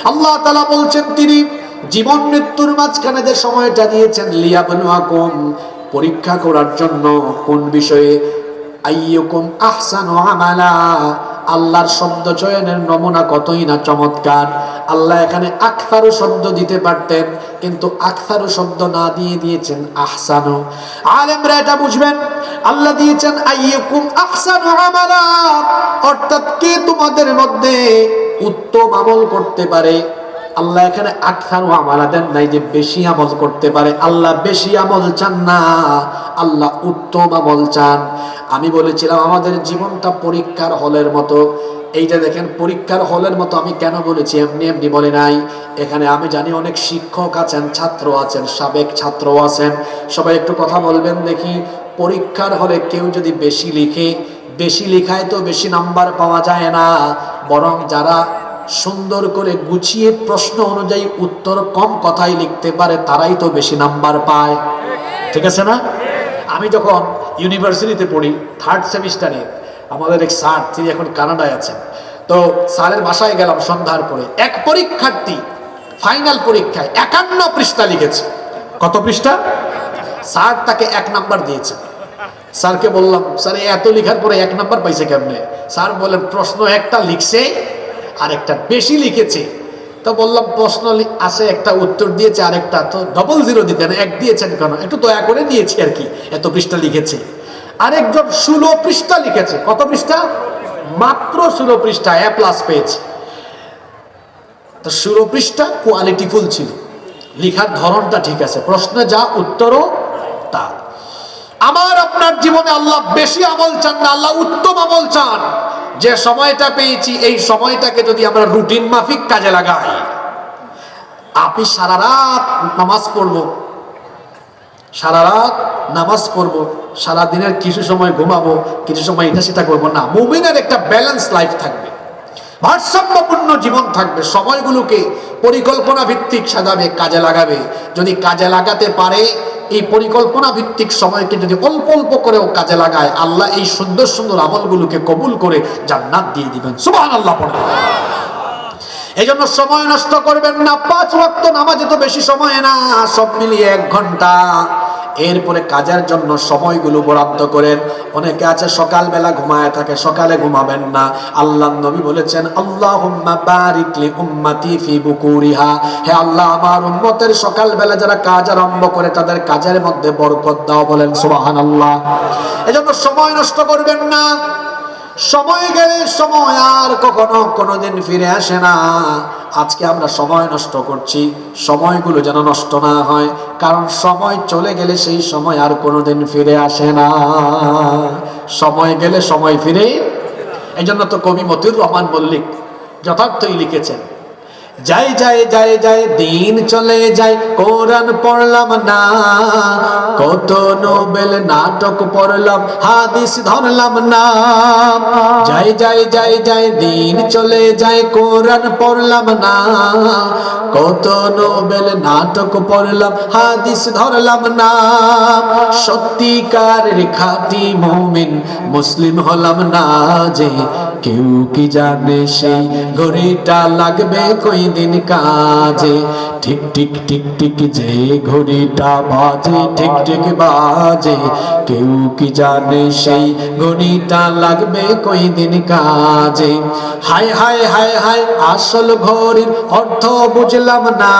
আল্লাহ তাআলা বলছেন তিনি জীবন মৃত্যুর মাঝখানে যে সময়টা দিয়েছেন লিয়াবলুয়াকুম, পরীক্ষা করার জন্য। কোন বিষয়ে? আইয়ুকুম আহসানু আমালা, আল্লাহর শব্দ চয়নের নমুনা কতই না চমৎকার। আল্লাহ এখানে আকসারু শব্দ দিতে পারতেন, কিন্তু আকসারু শব্দ না দিয়ে দিয়েছেন আহসানু। আলেমরা এটা বুঝবেন, আল্লাহ দিয়েছেন আইয়ুকুম আহসানু আমালা, অর্থাৎ কে তোমাদের মধ্যে উত্তম আমল করতে পারে। আল্লাহ এখানে আকসারু আমালা দেন নাই যে বেশি আমল করতে পারে। আল্লাহ বেশি আমল চান না, আল্লাহ উত্তম আমল চান। আমি বলেছিলাম আমাদের জীবনটা পরীক্ষার হলের মতো। এইটা দেখেন পরীক্ষার হলের মতো। আমি কেন বলেছি? এমনি এমনি বলে নাই। এখানে আমি জানি অনেক শিক্ষক আছেন, ছাত্র আছেন, সাবেক ছাত্র আছেন। সবাই একটু কথা বলবেন দেখি। পরীক্ষার হলে কেউ যদি বেশি লিখে, বেশি লিখায় তো বেশি নাম্বার পাওয়া যায় না, বরং যারা সুন্দর করে গুছিয়ে প্রশ্ন অনুযায়ী উত্তর কম কথায় লিখতে পারে তারাই তো বেশি নাম্বার পায়। ঠিক আছে না? আমি যখন ইউনিভার্সিটিতে পড়ি, 3rd সেমিস্টারে, আমাদের এক স্যার, তিনি এখন কানাডায় আছেন। তো স্যারের বাসায় গেলাম সন্ধ্যার পরে। এক পরীক্ষার্থী ফাইনাল পরীক্ষায় 51 পৃষ্ঠা লিখেছে। কত পৃষ্ঠা? স্যার তাকে 1 নাম্বার দিয়েছে। স্যারকে বললাম, স্যার এত লেখার পরে 1 নাম্বার পাইছে কেমনে? স্যার বলেন, প্রশ্ন একটা লিখছে আর একটা বেশি লিখেছে। তো বললাম, প্রশ্ন আছে একটা, উত্তর দিয়েছে আরেকটা, তো ডবল জিরো দিতেন, 1 দিয়েছেন কেন? একটু দয়া করে দিয়েছি আর কি, এত পৃষ্ঠা লিখেছে। আরেকজন 16 পৃষ্ঠা লিখেছে। কত পৃষ্ঠা? মাত্র 16 পৃষ্ঠা, A+ পেয়েছে। তো 16 পৃষ্ঠা কোয়ালিটিফুল ছিল, লেখার ধরনটা ঠিক আছে, প্রশ্নে যা উত্তরও তা। আমার আপনার জীবনে আল্লাহ বেশি আমল চান না, আল্লাহ উত্তম আমল চান। যে সময়টা পেয়েছি এই সময়টাকে যদি আমরা রুটিন মাফিক কাজে লাগাই, আপনি সারা রাত নামাজ পড়বো, সারা রাত নামাজ পড়বো, সারা দিনের কিছু সময় ঘুমাবো, কিছু সময় এটা সেটা করবো না। মুমিনের একটা ব্যালেন্স লাইফ থাকবে, ভারসাম্যপূর্ণ জীবন থাকবে। সময়গুলোকে পরিকল্পনা ভিত্তিক সাজাবে, কাজে লাগাবে। যদি কাজে লাগাতে পারে, এই পরিকল্পনা ভিত্তিক সময়কে যদি অল্প অল্প করেও কাজে লাগায়, আল্লাহ এই সুন্দর সুন্দর আমলগুলোকে কবুল করে জান্নাত দিয়ে দিবেন। সুবহানাল্লাহ পড়ে। এই জন্য সময় নষ্ট করবেন না। 5 ওয়াক্ত নামাজে তো বেশি সময় না, সব মিলিয়ে 1 ঘন্টা। এরপরে কাজের জন্য সময়গুলো বরাদ্দ করেন। অনেকে আছে সকালবেলা ঘুমায় থাকে, সকালে ঘুমাবেন না। আল্লাহর নবী বলেছেন, আল্লাহুম্মা বারিক লি উম্মতি ফি বুকুরিহা, হে আল্লাহ আমার উম্মতের সকালবেলা যারা কাজ আরম্ভ করে তাদের কাজের মধ্যে বরকত দাও। বলেন সুবহানাল্লাহ। এজন্য সময় নষ্ট করবেন না। সময় গেলে সময় আর কখনো কোনোদিন ফিরে আসে না। আজকে আমরা সময় নষ্ট করছি, সময়গুলো যেন নষ্ট না হয়, কারণ সময় চলে গেলে সেই সময় আর কোনোদিন ফিরে আসে না। সময় গেলে সময় ফিরে। এই জন্য তো কবি মতিউর রহমান মল্লিক যথার্থই লিখেছেন, যাই যাই যাই যাই দিন চলে যায়, কোরআন পড়লাম না, কত নোবেল নাটক পড়লাম, হাদিস ধরলাম না। যাই যাই যাই যাই দিন চলে যায়, কোরআন পড়লাম না, কত নোবেল নাটক পড়লাম, হাদিস ধরলাম না। সত্যিকারের খাঁটি মুমিন মুসলিম হলাম না যে, কেউ কি জানে সেই ঘড়িটা লাগবে কই দিন কাজে। ঠিক ঠিক ঠিক ঠিক যে ঘড়িটা বাজে, ঠিক ঠিক বাজে, কেউ কি জানে সেই ঘড়িটা লাগবে কই দিন কাজে। হায় হায় হায় হায় আসল ঘড়ির অর্থ বুঝলাম না,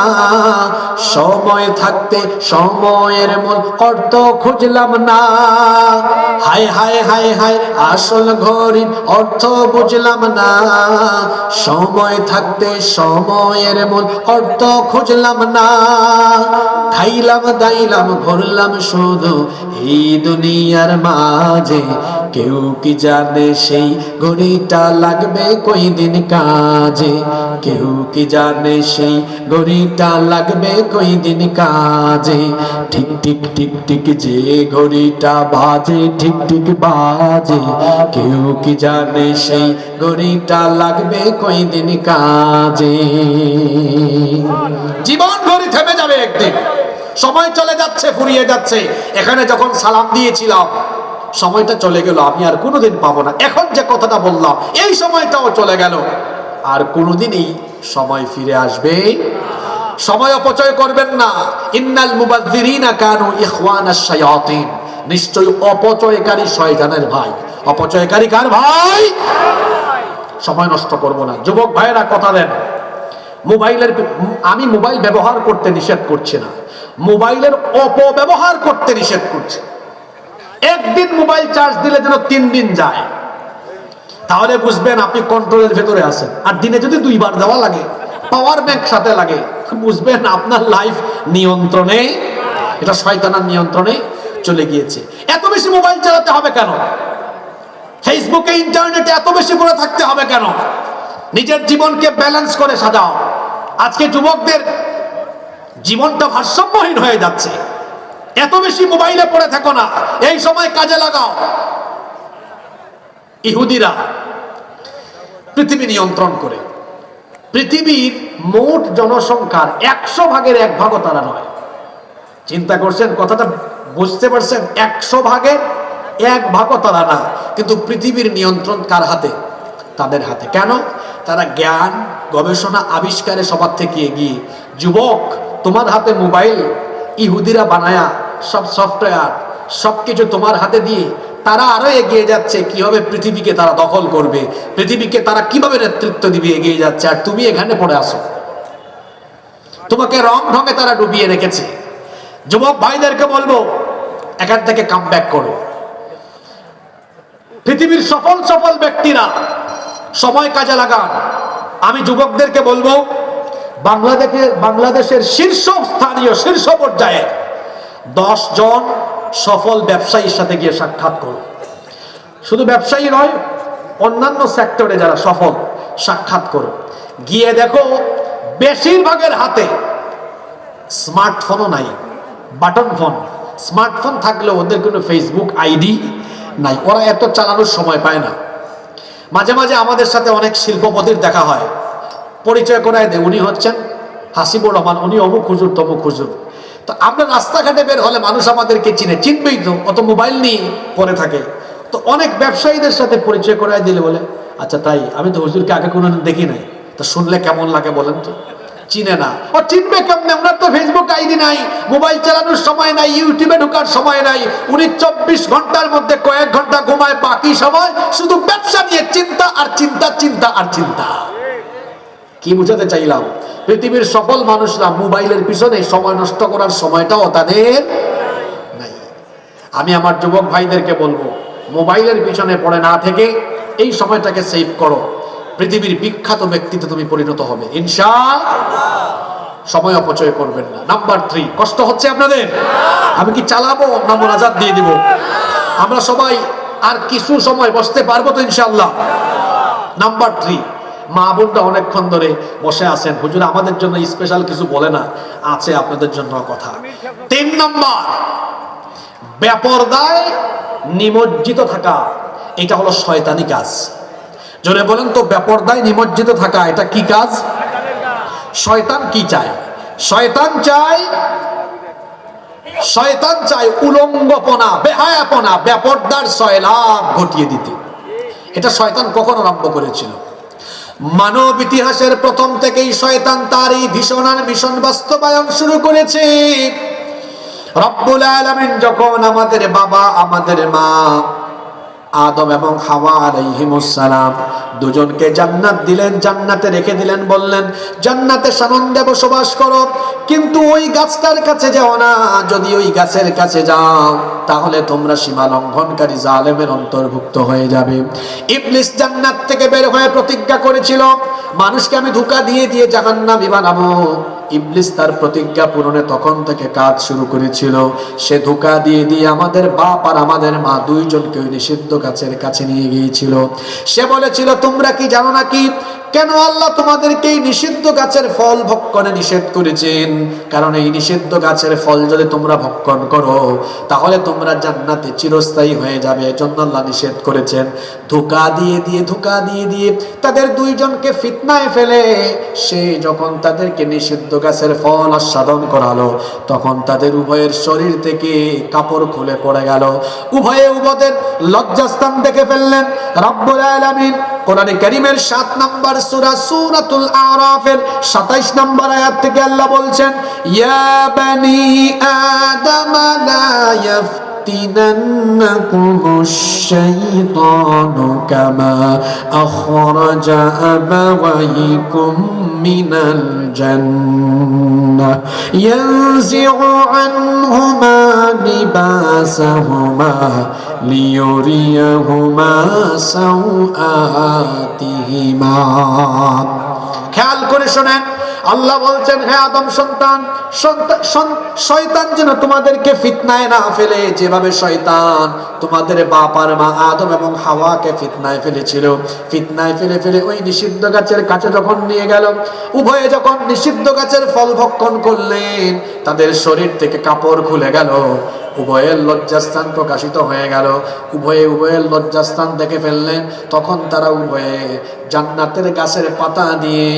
সময় থাকতে সময়ের মূল অর্থ খুঁজলাম না। হায় হায় হায় হায় আসল ঘড়ির অর্থ বুঝলাম না, সময় থাকতে সময়ের মূল অর্থ খুঁজলাম না। খাইলাম দাইলাম ঘুরলাম শুধু এই দুনিয়ার মাঝে, কেউ কি জানে সেই ঘড়িটা লাগবে কই দিন কাজে। কেউ কি জানে সেই ঘড়িটা লাগবে কই দিন কাজে। ঠিক ঠিক ঠিক ঠিক যে ঘড়িটা বাজে, ঠিক ঠিক বাজে, কেউ কি জানে সেই ঘড়িটা লাগবে কই দিন কাজে। জীবন ঘড়ি থেমে যাবে একদিন, সময় চলে যাচ্ছে, ফুরিয়ে যাচ্ছে। এখানে যখন সালাম দিয়েছিলাম সময়টা চলে গেল, আমি আর কোনোদিন পাবো না। এখন যে কথাটা বললাম এই সময়টাও চলে গেল, আর কোনোদিন এই সময় ফিরে আসবে। সময় অপচয় করবেন না। ইন্নাল মুবাযযিরিনা কানু ইখওয়ানাশ শায়াতিন, নিশ্চয়ই অপচয়কারী শয়তানের ভাই। অপচয়কারী কার ভাই? সময় নষ্ট করব না। যুবক ভাইয়েরা কথা দেন, আমি মোবাইল ব্যবহার করতে নিষেধ করছি না, মোবাইলের অপব্যবহার করতে নিষেধ করছি। একদিন মোবাইল চার্জ দিলে যেন 3 দিন যায়, তাহলে বুঝবেন আপনি কন্ট্রোলের ভেতরে আছেন। আর দিনে যদি 2 বার দেওয়া লাগে, পাওয়ার ব্যাংক সাথে লাগে, বুঝবেন আপনার লাইফ নিয়ন্ত্রণে, এটা শয়তানের নিয়ন্ত্রণে চলে গিয়েছে। এত বেশি মোবাইল চালাতে হবে কেন? ফেসবুকে, ইন্টারনেটে এত বেশি পড়ে থাকতে হবে কেন? নিজের জীবনকে ব্যালেন্স করে সাজাও। আজকে যুবকদের জীবনটা ভারসাম্যহীন হয়ে যাচ্ছে। এত বেশি মোবাইলে পড়ে থাকো না, এই সময় কাজে লাগাও। ইহুদিরা পৃথিবী নিয়ন্ত্রণ করে, পৃথিবীর মোট জনসংখ্যার 100 ভাগের 1 ভাগও তারা নয়। চিন্তা করছেন কথাটা? বুঝতে পারছেন? 100 ভাগের 1 ভাগও তারা না, কিন্তু পৃথিবীর নিয়ন্ত্রণ কার হাতে? তাদের হাতে। কেন? তারা জ্ঞান, গবেষণা, আবিষ্কারে সবার থেকে এগিয়ে। যুবক, তোমার হাতে মোবাইল ইহুদিরা বানায়া সব সফটওয়্যার সবকিছু তোমার হাতে দিয়ে তারা আরো এগিয়ে যাচ্ছে। কিভাবে পৃথিবীকে তারা দখল করবে, পৃথিবীকে তারা কিভাবে নেতৃত্ব দিবে, এগিয়ে যাচ্ছে। আর তুমি এখানে পড়ে আসো। তোমাকে রং ঢঙে তারা ডুবিয়ে রেখেছে। যুবক ভাইদেরকে বলবো, এখান থেকে কামব্যাক করো। পৃথিবীর সফল সফল ব্যক্তিরা সময় কাজে লাগান। আমি যুবকদেরকে বলবো, বাংলাদেশের শীর্ষস্থানীয়, শীর্ষ পর্যায়ে 10 জন সফল ব্যবসায়ীর সাথে গিয়ে সাক্ষাৎ করো। শুধু ব্যবসায়ী নয়, অন্যান্য সেক্টরে যারা সফল, সাক্ষাৎ করো। গিয়ে দেখো বেশিরভাগের হাতে স্মার্টফোনও নাই, বাটন ফোন। স্মার্টফোন থাকলেও ওদের কোনো ফেসবুক আইডি নাই, ওরা এত চালানোর সময় পায় না। মাঝে মাঝে আমাদের সাথে অনেক শিল্পপতির দেখা হয়, পরিচয় করায় দেয়, উনি হচ্ছেন হাসিবুর রহমান, উনি অমুক হুজুর তমুক হুজুর। তো আমরা রাস্তাঘাটে বের হলে মানুষ আমাদেরকে চিনে, চিনবেই তো, অত মোবাইল নিয়ে পড়ে থাকে। তো অনেক ব্যবসায়ীদের সাথে পরিচয় করায় দিলে বলে, আচ্ছা তাই, আমি তো হুজুরকে আগে কোনোদিন দেখি নাই, তো শুনলে কেমন লাগে বলেন তো? চিনে না। ও চিনবে কেমনে? ওনার তো ফেসবুক আইডি নাই, মোবাইল চালানোর সময় নাই, ইউটিউবে ঢোকার সময় নাই। উনি 24 ঘন্টার মধ্যে কয়েক ঘন্টা ঘুমায়, বাকি সময় শুধু ব্যবসা নিয়ে চিন্তা আর চিন্তা, চিন্তা আর চিন্তা। কি বুঝাতে চাইলাম? পৃথিবীর সফল মানুষরা মোবাইলের পিছনে সময় নষ্ট করার সময়টাও তাদের নাই। আমি আমার যুবক ভাইদেরকে বলবো, মোবাইলের পিছনে পড়ে না থেকে এই সময়টাকে সেভ করো। পৃথিবীর বিখ্যাত ব্যক্তিতে তুমি পরিণত হবে ইনশাআল্লাহ। সময় অপচয় করবেন না। নাম্বার 3, কষ্ট হচ্ছে আপনাদের? আমি কি চালাবো না মোনাজাত দিয়ে দিব? আমরা সবাই আর কিছু সময় বসতে পারবো তো ইনশাআল্লাহ? নাম্বার 3, মা বোনটা অনেকক্ষণ ধরে বসে আছেন, হুজুর আমাদের জন্য স্পেশাল কিছু বলে না, আছে আপনাদের জন্য কথা। 3 নাম্বার, বেপরদায় নিমজ্জিত থাকা। এটা হলো শয়তানি কাজ। জোরে বলেন তো, বেপরদায় নিমজ্জিত থাকা এটা কি কাজ? শয়তান কি চায়? শয়তান চায় উলঙ্গপনা, বেহায়াপনা, বেপরদার সয়লাব ঘটিয়ে দিতে। এটা শয়তান কখন আরম্ভ করেছিল? মানব ইতিহাসের প্রথম থেকেই শয়তান তার এই ভীষণ মিশন বাস্তবায়ন শুরু করেছে। রব্বুল আলামিন যখন আমাদের বাবা, আমাদের মা আদম এবং হাওয়া আলাইহিমুস সালাম দুজনকে জান্নাত দিলেন, জান্নাতে রেখে দিলেন, বললেন জান্নাতে সানন্দে বসবাস করো, কিন্তু ওই গাছটার কাছে যাও না। যদি ওই গাছের কাছে যাও তাহলে তোমরা সীমা লঙ্ঘনকারী জালেমের অন্তর্ভুক্ত হয়ে যাবে। ইবলিস জান্নাত থেকে বের হয়ে প্রতিজ্ঞা করেছিল, মানুষকে আমি ধোঁকা দিয়ে দিয়ে জাহান্নামী বানাবো। ইবলিস তার প্রতিজ্ঞা পূরণে তখন থেকে কাজ শুরু করেছিল। সে ধোঁকা দিয়ে দিয়ে আমাদের বাপ আর আমাদের মা দুইজনকে ওই নিষিদ্ধ গাছের কাছে নিয়ে গিয়েছিল। সে বলেছিল, তোমরা কি জানো নাকি কেন আল্লাহ তোমাদেরকে এই নিষিদ্ধ গাছের ফল ভক্ষণে নিষেধ করেছেন? কারণ এই নিষিদ্ধ গাছের ফল যদি তোমরা ভক্ষণ করো তাহলে তোমরা জান্নাতে চিরস্থায়ী হয়ে যাবে, এজন্য আল্লাহ নিষেধ করেছেন। ধোঁকা দিয়ে দিয়ে তাদের দুইজনকে ফিতনায় ফেলে সে যখন তাদেরকে নিষিদ্ধ গাছের ফল আস্বাদন করালো, তখন তাদের উভয়ের শরীর থেকে কাপড় খুলে পড়ে গেল। উভয়ে উভয়ের লজ্জাস্থান দেখে ফেললেন। রব্বুল আলামিন কোরআনে কারীমের 7 নম্বর সূরা সূরাতুল আরাফের 27 নম্বর আয়াত থেকে আল্লাহ বলছেন, ইয়া বানি আদম লা ইয়াফতিনান্নাকুমুশ শাইতানু কামা আখরাজা আবাওয়াইকুম মিনাল জান্নাহ ইয়ানজিউ আনহুমা লিবাসাহুমা লিয়ুরিয়াহুমা সাওআতিহিমা। খেয়াল করে শোনেন, আল্লাহ বলছেন, হে আদম সন্তান, শয়তান যেন তোমাদেরকে ফিতনায় না ফেলে, যেভাবে শয়তান তোমাদের বাপ আর মা আদম এবং হাওয়াকে ফিতনায় ফেলেছিল। ফিতনায় ফেলে ফেলে ওই নিষিদ্ধ গাছের কাছে যখন নিয়ে গেল, উভয়ে যখন নিষিদ্ধ গাছের ফল ভক্ষণ করলেন, তাদের শরীর থেকে কাপড় খুলে গেল, উভয়ের লজ্জাস্থান প্রকাশিত হয়ে গেল। উভয়ের লজ্জাস্থান দেখে ফেললেন, তখন তারা উভয়ে জান্নাতের গাছের পাতা দিয়ে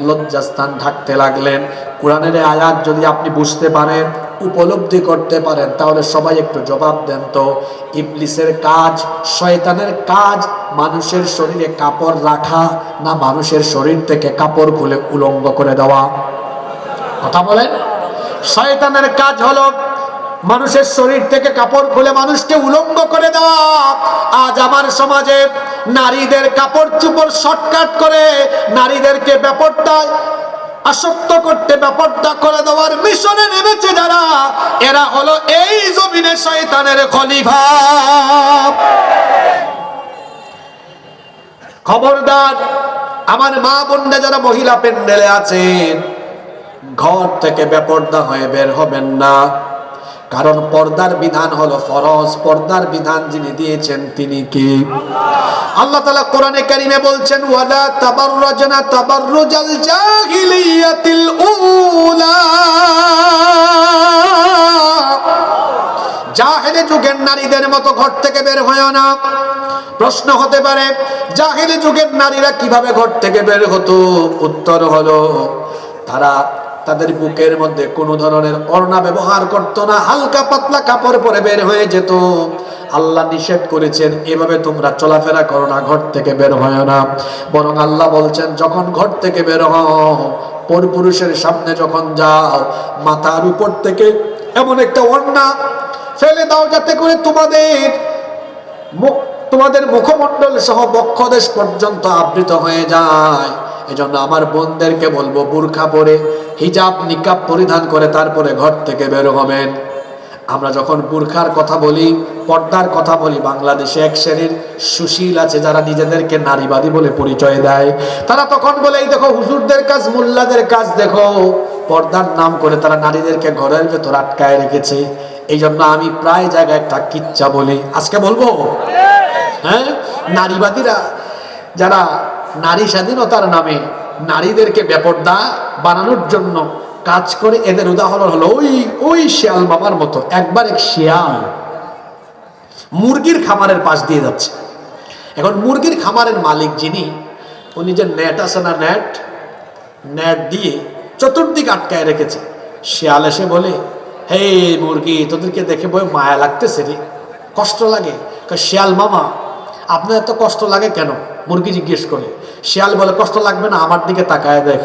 লজ্জাস্থান ঢাকতে লাগলেন। কোরআনের আয়াত যদি আপনি বুঝতে পারেন, উপলব্ধি করতে পারেন, তাহলে সবাই একটু জবাব দেন তো, ইবলিসের কাজ, শয়তানের কাজ মানুষের শরীরে কাপড় রাখা না মানুষের শরীর থেকে কাপড় খুলে উলঙ্গ করে দেওয়া? কথা বলেন। শয়তানের কাজ হলো মানুষের শরীর থেকে কাপড় খুলে মানুষকে উলঙ্গ করে দেওয়া। আজ আমার সমাজে নারীদের কাপড় চোপড় শর্টকাট করে নারীদেরকে বেপরদায় আসক্ত করতে, বেপরদা করে দেওয়ার মিশনে নেমেছে যারা, এরা হলো এই জমিনে শয়তানের খলিফা। খবরদার আমার মা বোনরা যারা মহিলা প্যান্ডেলে আছেন, ঘর থেকে বেপরদা হয়ে বের হবেন না। কারণ পর্দার বিধান হলো ফরজ। পর্দার বিধান যিনি দিয়েছেন তিনি কি? আল্লাহ তাআলা কোরআনে কারীমে বলছেন, ওয়ালা তাবাররাজনা তাবাররুজাল জাহিলিয়াতিল উলা। জাহেলি যুগের নারীদের মতো ঘর থেকে বের হয় না। প্রশ্ন হতে পারে, জাহেলি যুগের নারীরা কিভাবে ঘর থেকে বের হতো? উত্তর হলো, তারা তাদের বুকের মধ্যে কোনো ধরনের ওড়না ব্যবহার করতো না, হালকা পাতলা কাপড় পরে বের হয়ে যেত। আল্লাহ নিষেধ করেছেন, এভাবে তোমরা চলাফেরা করো না, ঘর থেকে বের হয় না। বরং আল্লাহ বলছেন, যখন ঘর থেকে বের হও, পরপুরুষের সামনে যখন যাও, মাথার উপর থেকে এমন একটা ওড়না ফেলে দাও যাতে করে তোমাদের মুখমণ্ডল সহ বক্ষদেশ পর্যন্ত আবৃত হয়ে যায়। এজন্য আমার বোনদেরকে বলবো, বুরখা পরে, হিজাব নিকাব পরিধান করে তারপরে ঘর থেকে বের হবেন। আমরা যখন বুরখার কথা বলি, পর্দার কথা বলি, বাংলাদেশে এক শ্রেণীর সুশীল আছে যারা নিজেদেরকে নারীবাদী বলে পরিচয় দেয়। তারা তখন বলে, এই দেখো হুজুরদের কাজ, মোল্লাদের কাজ দেখো, পর্দার নাম করে তারা নারীদেরকে ঘরের ভেতর আটকায় রেখেছে। এই জন্য আমি প্রায় জায়গায় একটা কিচ্ছা বলি, আজকে বলবো। হ্যাঁ, নারীবাদীরা যারা নারী স্বাধীনতার নামে নারীদেরকে বেপরদা বানানোর জন্য কাজ করে, এদের উদাহরণ হলো ওই শিয়াল বাবার মতো। একবার এক শিয়াল মুরগির খামারের পাশ দিয়ে যাচ্ছে। এখন মুরগির খামারের মালিক যিনি, উনি যে নেট আছে না, নেট দিয়ে চতুর্দিক আটকায় রেখেছে। শিয়াল এসে বলে, হে মুরগি, তোদেরকে দেখে বই মায়া লাগতেছে রে, কষ্ট লাগে। শিয়াল মামা, আপনার এত কষ্ট লাগে কেন? মুরগি জিজ্ঞেস করে। শিয়াল বলে, কষ্ট লাগবে না, আমার দিকে তাকায় দেখ,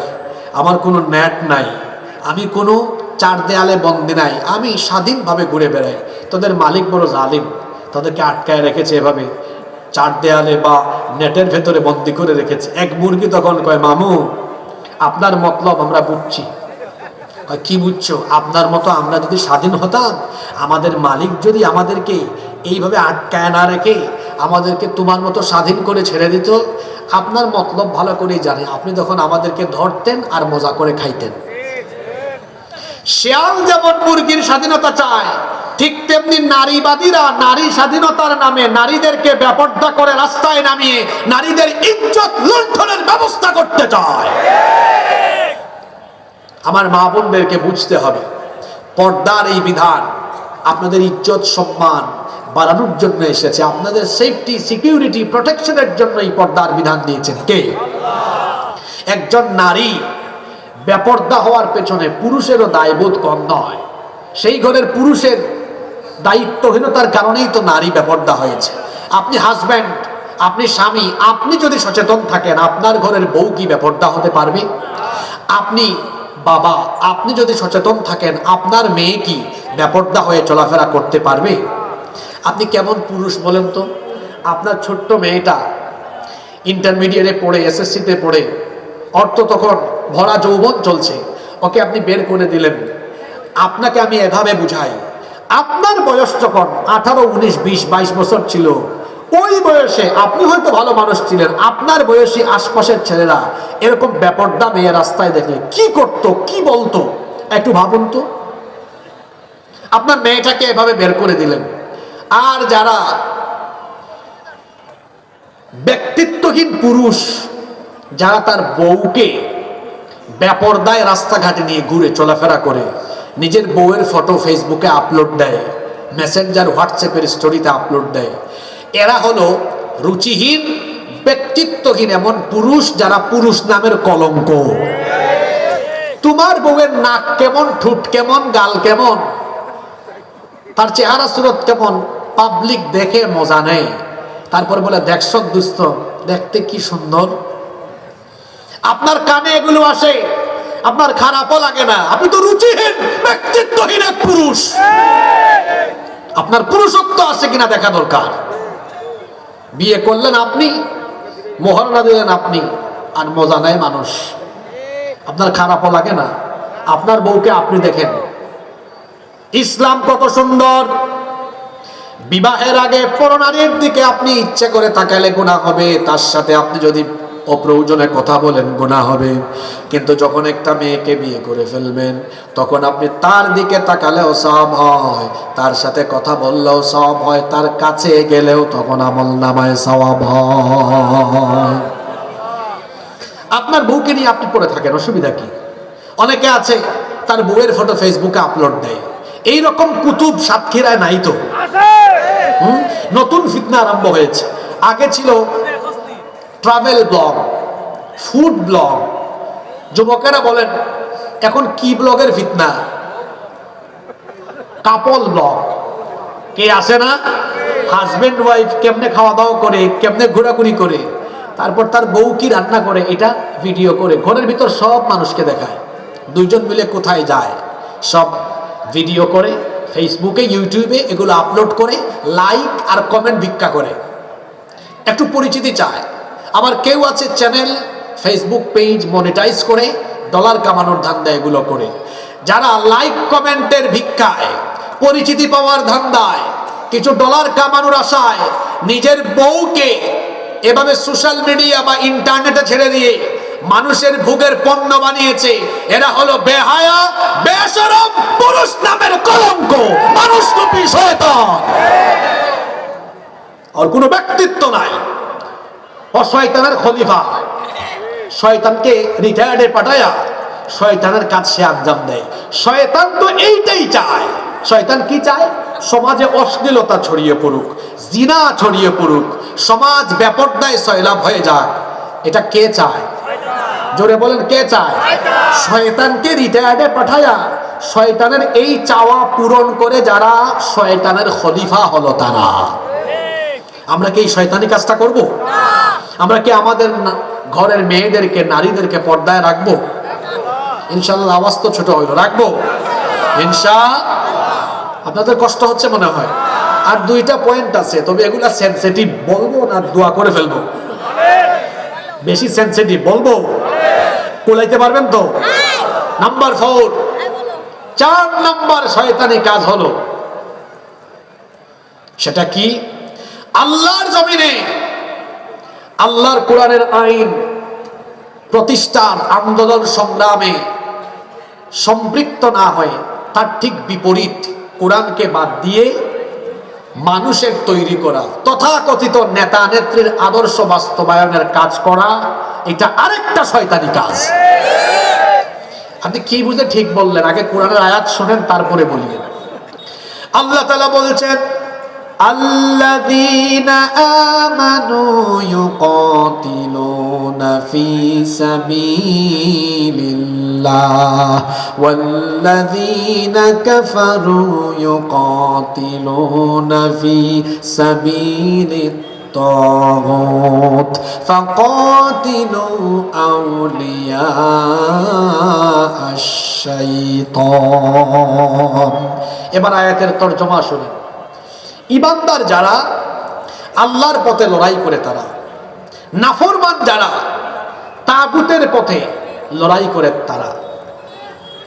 আমার কোনো নেট নাই, আমি কোনো চার দেয়ালে বন্দি নাই, আমি স্বাধীনভাবে ঘুরে বেড়াই। তোদের মালিক বড় জালিম, তাদেরকে আটকায় রেখেছে, এভাবে চার দেয়ালে বা নেটের ভেতরে বন্দি করে রেখেছে। এক মুরগি তখন কয়, মামু আপনার মতলব আমরা বুঝছি। কি বুঝছো? আপনার মতো আমরা যদি স্বাধীন হতাম, আমাদের মালিক যদি আমাদেরকে এইভাবে আটকায় না রেখে আমাদেরকে তোমার মতো স্বাধীন করে ছেড়ে দিত, আপনার মতলব ভালো করেই জানে, আপনি তখন আমাদেরকে ধরতেন আর মজা করে খাইতেন। শিয়াল যেমন মুরগির স্বাধীনতা চায়, ঠিক তেমনি নারীবাদীরা নারী স্বাধীনতার নামে নারীদেরকে বেপরদা করে রাস্তায় নামিয়ে নারীদের ইজ্জত লুণ্ঠনের ব্যবস্থা করতে চায়। আমার মা বোনদেরকে বুঝতে হবে, পর্দার এই বিধান আপনাদের ইজ্জত সম্মান বাড়ানোর জন্য এসেছে, আপনাদের সেফটি সিকিউরিটি প্রোটেকশনের জন্য এই পর্দার বিধান দিয়েছেন কে? একজন নারী বেপর্দা হওয়ার পেছনে পুরুষেরও দায়বোধ কম নয়। সেই ঘরের পুরুষের দায়িত্বহীনতার কারণেই তো নারী বেপর্দা হয়েছে। আপনি হাজব্যান্ড, আপনি স্বামী, আপনি যদি সচেতন থাকেন, আপনার ঘরের বউ কি বেপর্দা হতে পারবে? আপনি বাবা, আপনি যদি সচেতন থাকেন, আপনার মেয়ে কি বেপর্দা হয়ে চলাফেরা করতে পারবে? আপনি কেমন পুরুষ বলেন তো? আপনার ছোট্ট মেয়েটা ইন্টারমিডিয়েটে পড়ে, এসএসসিতে পড়ে, অর্থ তখন ভরা যৌবন চলছে, ওকে আপনি বের করে দিলেন। আপনাকে আমি এভাবে বুঝাই, আপনার বয়স যখন 18, 19, 20, 22 বছর ছিল, ওই বয়সে আপনি হয়তো ভালো মানুষ ছিলেন, আপনার বয়সী আশপাশের ছেলেরা এরকম বেপর্দা মেয়ে রাস্তায় দেখলে কি করত, কি বলতো, একটু ভাবুন তো। আপনার মেয়েটাকে এভাবে বের করে দিলেন। আর যারা ব্যক্তিত্বহীন পুরুষ, যারা তার বউকে বেপরদায় রাস্তাঘাটে নিয়ে ঘুরে চলাফেরা করে, নিজের বউয়ের ফটো ফেসবুকে আপলোড দেয়, মেসেঞ্জার হোয়াটসঅ্যাপের স্টোরিতে আপলোড দেয়, এরা হলো রুচিহীন, ব্যক্তিত্বহীন এমন পুরুষ যারা পুরুষ নামের কলঙ্ক। তোমার বউয়ের নাক কেমন, ঠোঁট কেমন, গাল কেমন, তার চেহারা সুরত কেমন, পাবলিক দেখে মজা নেয়, তারপর বলে দেখছ দুস্থ, দেখতে কি সুন্দর। আপনার কানে এগুলো আসে, আপনার খারাপও লাগে না, আপনি তো রুচিহীন, ব্যক্তিত্বহীন এক পুরুষ। আপনার পুরুষত্ব আছে কিনা দেখা দরকার। বিয়ে করলেন আপনি, মোহরনা দিলেন আপনি, আর মজা নেয় মানুষ, আপনার খারাপও লাগে না। আপনার বউকে আপনি দেখেন, ইসলাম কত সুন্দর। বিবাহের আগে পরনারীর দিকে আপনি ইচ্ছে করে তাকালে গুনাহ হবে, তার সাথে আপনি যদি অপ্রয়োজনে কথা বলেন গুনাহ হবে। কিন্তু যখন একটা মেয়েকে বিয়ে করে ফেলবেন, তখন আপনি তার দিকে তাকালেও সওয়াব হয়, তার সাথে কথা বললেও সওয়াব হয়, তার কাছে গেলেও তখন আমলনামায় সওয়াব হয়। আপনার বউকে নিয়ে আপনি পড়ে থাকেন, অসুবিধা কি? অনেকে আছে তার বউয়ের ফটো ফেসবুকে আপলোড দেয়। এইরকম কুতুব সাতক্ষীরায় নাই তো? নতুন ফিতনা আরম্ভ হয়েছে। আগে ছিল ট্রাভেল ব্লগ, ফুড ব্লগ। যুবকেরা বলেন এখন কি ব্লগের ফিতনা? কাপল ব্লগ। কে আসে না? হাজবেন্ড ওয়াইফ কেমনে খাওয়া দাওয়া করে, কেমনে ঘোরাঘুরি করে, তারপর তার বউ কি রান্না করে এটা ভিডিও করে ঘরের ভিতর সব মানুষকে দেখায়। দুইজন মিলে কোথায় যায় সব ভিডিও করে, ফেসবুকে, ইউটিউবে এগুলো আপলোড করে, লাইক আর কমেন্ট ভিক্ষা করে, একটু পরিচিতি চায়। আবার কেউ আছে চ্যানেল, ফেসবুক পেজ মনিটাইজ করে ডলার কামানোর ধান্দা এগুলো করে। যারা লাইক কমেন্টের ভিক্ষায়, পরিচিতি পাওয়ার ধান্দায়, কিছু ডলার কামানোর আশায় নিজের বউকে এভাবে সোশ্যাল মিডিয়া বা ইন্টারনেটে ছেড়ে দিয়ে মানুষের ভোগের পণ্য বানিয়েছে, এরা হলো বেহায়া, বেশরম, পুরুষ নামের কলঙ্ক, মানুষরূপী শয়তান। আর কোনো ব্যক্তিত্ব নাই। ও শয়তানের খলিফা, শয়তানকে রিটায়ার্ডে পাঠায়া শয়তানের কাজ সে আঞ্জাম দেয়। শয়তান তো এইটাই চায়। শয়তান কি চায়? সমাজে অশ্লীলতা ছড়িয়ে পড়ুক, জিনা ছড়িয়ে পড়ুক, সমাজ বেপরদায় সয়লাভ হয়ে যাক। এটা কে চায়? জোরে বলেন, কে চায়? শয়তানকে রিটায়ার্ডে পাঠায়া শয়তানের এই চাওয়া পূরণ করে যারা শয়তানের খলিফা হলো তারা। আমরা কি এই শয়তানি কাজটা করব? আমরা কি আমাদের ঘরের মেয়েদেরকে, নারীদেরকে পর্দায় রাখবো? ইনশাআল্লাহ। আওয়াজ তো ছোট হইল, রাখবো ইনশাআল্লাহ। আপনাদের কষ্ট হচ্ছে মনে হয়। আর দুইটা পয়েন্ট আছে, তবে এগুলা সেনসিটিভ, বলবো না দোয়া করে ফেলবো? বেশি সেনসিটিভ, বলবো? কুলাইতে পারবেন তো? নাম্বার 4, 4 নাম্বার শয়তানি কাজ হলো, সেটা কি? আল্লাহর জমিনে আল্লাহর কোরআনের আইন প্রতিষ্ঠার আন্দোলন সংগ্রামে সম্পৃক্ত না হয়ে তার ঠিক বিপরীত কোরআনকে বাদ দিয়ে মানুষের তৈরি করা তথাকথিত নেতা নেত্রীর আদর্শ বাস্তবায়নের কাজ করা, এটা আরেকটা শয়তানি কাজ। আপনি কি বুঝে ঠিক বললেন? আগে কোরআনের আয়াত শোনেন, তারপরে বলিয়েন। আল্লাহ তাআলা বলছেন الذين آمنوا يقاتلون في سبيل الله والذين كفروا يقاتلون في سبيل الطاغوت فقاتلوا أولياء الشيطان. এবার আয়াতের তরজমা শুনুন। ইমানদার যারা আল্লাহর পথে লড়াই করে তারা, নাফরমান যারা তাগুতের পথে লড়াই করে তারা,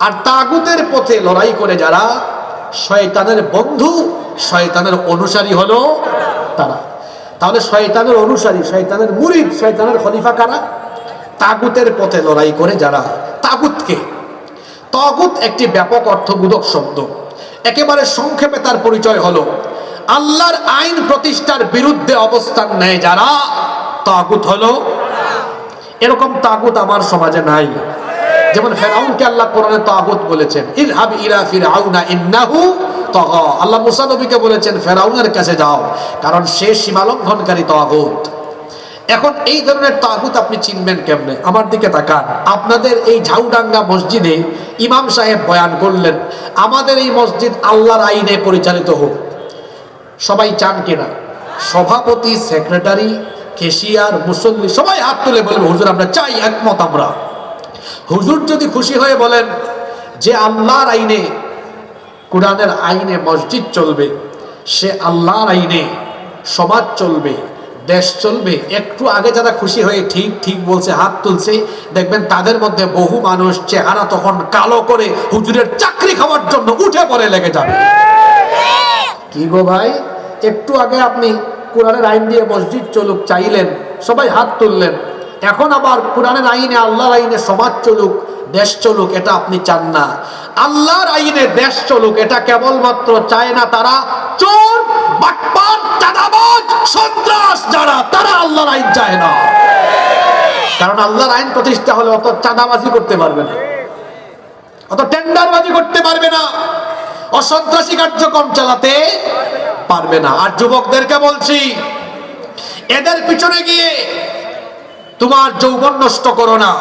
আর তাগুতের পথে লড়াই করে যারা শয়তানের বন্ধু, শয়তানের অনুসারী হলো তারা। তাহলে শয়তানের অনুসারী, শয়তানের মুরিদ, শয়তানের খলিফা কারা? তাগুতের পথে লড়াই করে যারা। তাগুতকে, তাগুত একটি ব্যাপক অর্থবোধক শব্দ। একেবারে সংক্ষেপে তার পরিচয় হলো আল্লাহর আইন প্রতিষ্ঠার বিরুদ্ধে অবস্থান নেয় যারা, তাগুত হলো। এরকম তাগুত আমার সমাজে নাই। যেমন ফেরাউনকে আল্লাহ কোরআনে তাগুত বলেছেন, ইযহাব ইলা ফিরআউনা ইন্নাহু তাগা। আল্লাহ মুসা নবীকে বলেছেন ফেরাউনের কাছে যাও, কারণ সে সীমালঙ্ঘনকারী তাগুত। এখন এই ধরনের তাগুত আপনি চিনবেন কেমনে? আমার দিকে তাকান। আপনাদের এই ঝাউডাঙ্গা মসজিদে ইমাম সাহেব বয়ান করলেন আমাদের এই মসজিদ আল্লাহর আইনে পরিচালিত হোক। সবাই চান কিনা? সভাপতি, সেক্রেটারি, কেশিয়ার, মুসল্লি সবাই হাত তুলে বলবে হুজুর আমরা চাই, একমত আমরা। হুজুর যদি খুশি হয়ে বলেন যে আল্লাহর আইনে, কোরআনের আইনে মসজিদ চলবে, সে আল্লাহর আইনে সমাজ চলবে, দেশ চলবে, একটু আগে যারা খুশি হয়ে ঠিক ঠিক বলছে, হাত তুলছে, দেখবেন তাদের মধ্যে বহু মানুষ চেহারা তখন কালো করে হুজুরের চাকরি খাওয়ার জন্য উঠে পড়ে লেগে যাবে। কি গো ভাই, একটু আগে আপনি কোরআনের আইন দিয়ে মসজিদ চলুক চাইলেন, সবাই হাত তুললেন, এখন আবার কোরআনের আইনে, আল্লাহর আইনে সমাজ চলুক, দেশ চলুক, এটা আপনি চান না। আল্লাহর আইনে দেশ চলুক এটা কেবলমাত্র চায় না তারা চোর, বাটপার, চাঁদাবাজ, সন্ত্রাস যারা, তারা আল্লাহর আইন চায় না। কারণ আল্লাহর আইন প্রতিষ্ঠা হলে অত চাঁদাবাজি করতে পারবে না, অত টেন্ডারবাজি করতে পারবে না, অসন্ত্রাসী কার্যক্রম চালাতে পারবে না। আর যুবকদেরকে বলছি, এদের পিছনে গিয়ে তোমার যৌবন নষ্ট করো না।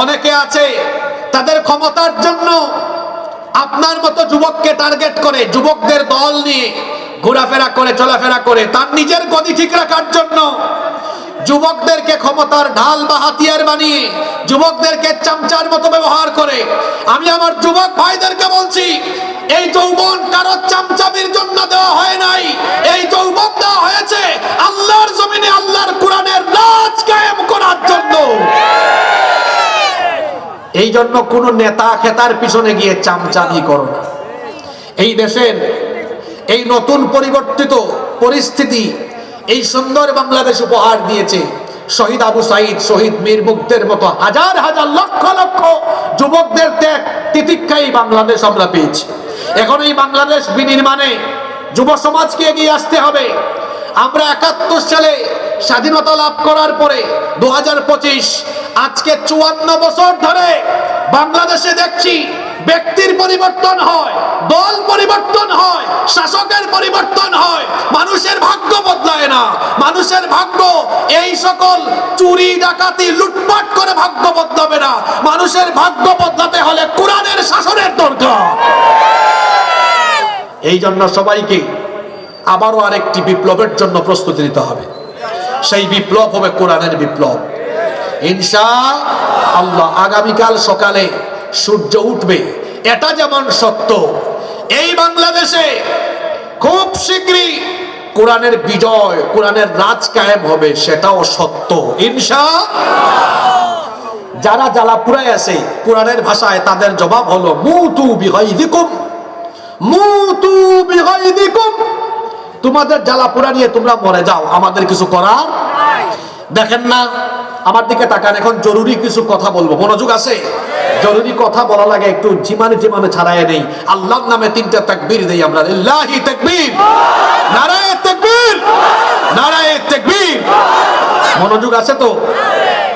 অনেকে আছে তাদের ক্ষমতার জন্য আপনার মতো যুবককে টার্গেট করে, যুবকদের দল নিয়ে ঘোরাফেরা করে, চলাফেরা করে, তার নিজের গদি ঠিক রাখার জন্য যুবকদেরকে ক্ষমতার ঢাল বা হাতিয়ার বানিয়ে যুবকদেরকে চামচার মতো ব্যবহার করে। আমি আমার যুবক ভাইদেরকে বলছি, এই যৌবন কারো চামচামির জন্য দেওয়া হয় নাই, এই যৌবন দেওয়া হয়েছে আল্লাহর জমিনে আল্লাহর কোরআনের রাজ কায়েম করার জন্য। এই জন্য কোন নেতা খেতার পিছনে গিয়ে চামচামি করো না। এই দেশের এই নতুন পরিবর্তিত পরিস্থিতি এই সুন্দর বাংলাদেশ উপহার দিয়েছে শহীদ আবু সাইদ, শহীদ মীর মুগ্ধের মতো হাজার হাজার লক্ষ লক্ষ যুবকদের তিতিক্ষাই বাংলাদেশ আমরা পেয়েছি। এখন এই বাংলাদেশ বিনির্মাণে যুব সমাজকে এগিয়ে আসতে হবে। আমরা ৭১ সালে স্বাধীনতা লাভ করার পরে ২০২৫ আজকে ৫৪ বছর ধরে বাংলাদেশে দেখছি ব্যক্তির পরিবর্তন হয়, দল পরিবর্তন হয়, শাসকের পরিবর্তন হয়, মানুষের ভাগ্য বদলায় না। মানুষের ভাগ্য এই সকল চুরি, ডাকাতি, লুটপাট করে ভাগ্য বদলাবে না। মানুষের ভাগ্য বদলাতে হলে কোরআনের শাসনের দরকার। এই জন্য সবাইকে আবারও আরেকটি বিপ্লবের জন্য প্রস্তুতি নিতে হবে। সেই বিপ্লব হবে কোরআনের বিপ্লব ইনশাআল্লাহ। আগামীকাল সকালে সূর্য উঠবে, এটা যেমন সত্য, এই বাংলাদেশে খুব শীঘ্রই কোরআনের বিজয়, কোরআনের রাজ কায়েম হবে, সেটাও সত্য ইনশাআল্লাহ। যারা জ্বালা পুরায় আছে কোরআনের ভাষায় তাদের জবাব হলো মুতু বিগাইযিকুম, মুতু বিগাইযিকুম। তোমাদের জ্বালা পুরা নিয়ে তোমরা মরে যাও, আমাদের কিছু করার নাই। দেখেন না, আমার দিকে তাকান, এখন জরুরি কিছু কথা বলবো, মনোযোগ আছে? জরুরি কথা বলা লাগে একটু জিমানে জিমানে ছাড়ায় নেই। আল্লাহর নামে 3টা তাকবীর দেই আমরা, লিল্লাহি তাকবীর, নারায়ে তাকবীর, নারায়ে তাকবীর। মনোযোগ আছে তো?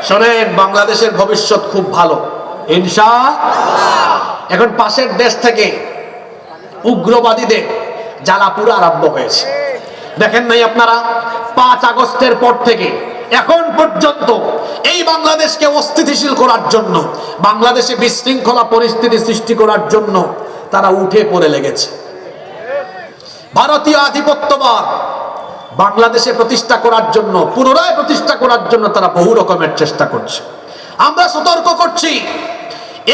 শুনেন, বাংলাদেশের ভবিষ্যৎ খুব ভালো ইনশাআল্লাহ। এখন পাশের দেশ থেকে উগ্রবাদীদের জ্বালাপুরা আরম্ভ হয়েছে। দেখেন নাই আপনারা 5 আগস্টের পর থেকে এখন পর্যন্ত এই বাংলাদেশকে অস্থিতিশীল করার জন্য, বাংলাদেশে বিশৃঙ্খলা পরিস্থিতি সৃষ্টি করার জন্য তারা উঠে পড়ে লেগেছে। ভারতীয় আধিপত্যবাদ বাংলাদেশে প্রতিষ্ঠা করার জন্য, পুনরায় প্রতিষ্ঠা করার জন্য তারা বহু রকমের চেষ্টা করছে। আমরা সতর্ক করছি,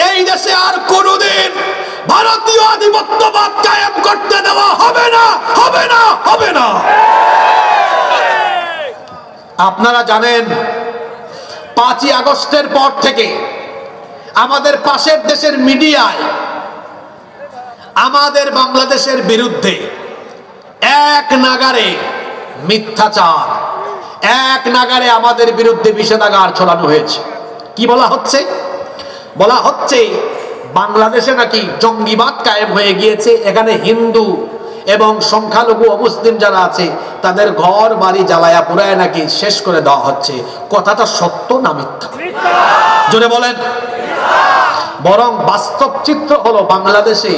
এই দেশে আর কোনোদিন ভারতীয় আধিপত্যবাদ কায়েম করতে দেওয়া হবে না, হবে না, হবে না। আপনারা জানেন 5ই আগস্টের পর থেকে আমাদের পাশের দেশের মিডিয়ায় আমাদের বাংলাদেশের বিরুদ্ধে এক নাগারে মিথ্যাচার, এক নাগারে আমাদের বিরুদ্ধে বিষেধাগার ছড়ানো হয়েছে। কি বলা হচ্ছে? বলা হচ্ছে বাংলাদেশে নাকি জঙ্গিবাদ কায়েম হয়ে গিয়েছে, এখানে হিন্দু এবং সংখ্যালঘু অমুসলিম যারা আছে তাদের ঘর বাড়ি জ্বালায়া পুরায় নাকি শেষ করে দেওয়া হচ্ছে। কথাটা সত্য না মিথ্যা? জোরে বলেন। বরং বাস্তব চিত্র হলো বাংলাদেশে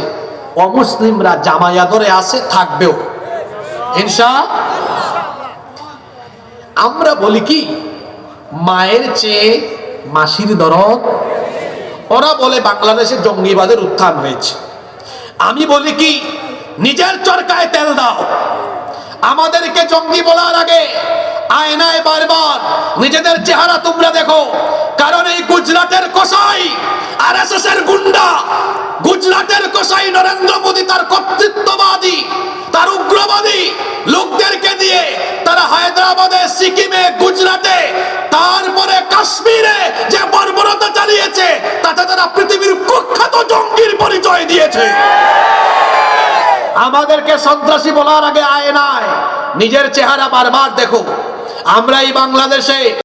অমুসলিমরা জামায়াতরে আছে, থাকবেও ইনশাআল্লাহ। আমরা বলি কি মায়ের চেয়ে মাসির দরদ, ওরা বলে বাংলাদেশে জঙ্গিবাদের উত্থান হয়েছে। আমি বলি কি নিজের চরকায় তেল দাও। আমাদেরকে জঙ্গি বলার আগে আয়নায় বারবার নিজেদের চেহারা তোমরা দেখো, কারণ এই গুজরাটের কসাই আরএসএস এর গুন্ডা, গুজরাটের কসাই নরেন্দ্র মোদী তার কর্তৃত্ববাদী, তার উগ্রবাদী লোকদেরকে দিয়ে তারা হায়দ্রাবাদে, সিকিমে, গুজরাটে, তারপরে কাশ্মীরে যে বর্বরতা চালিয়েছে তাতে তারা পৃথিবীর কুখ্যাত জঙ্গির পরিচয় দিয়েছে। আমাদেরকে সন্ত্রাসী বলার আগে আয়নায় নিজের চেহারা বারবার দেখো। আমরা এই বাংলাদেশে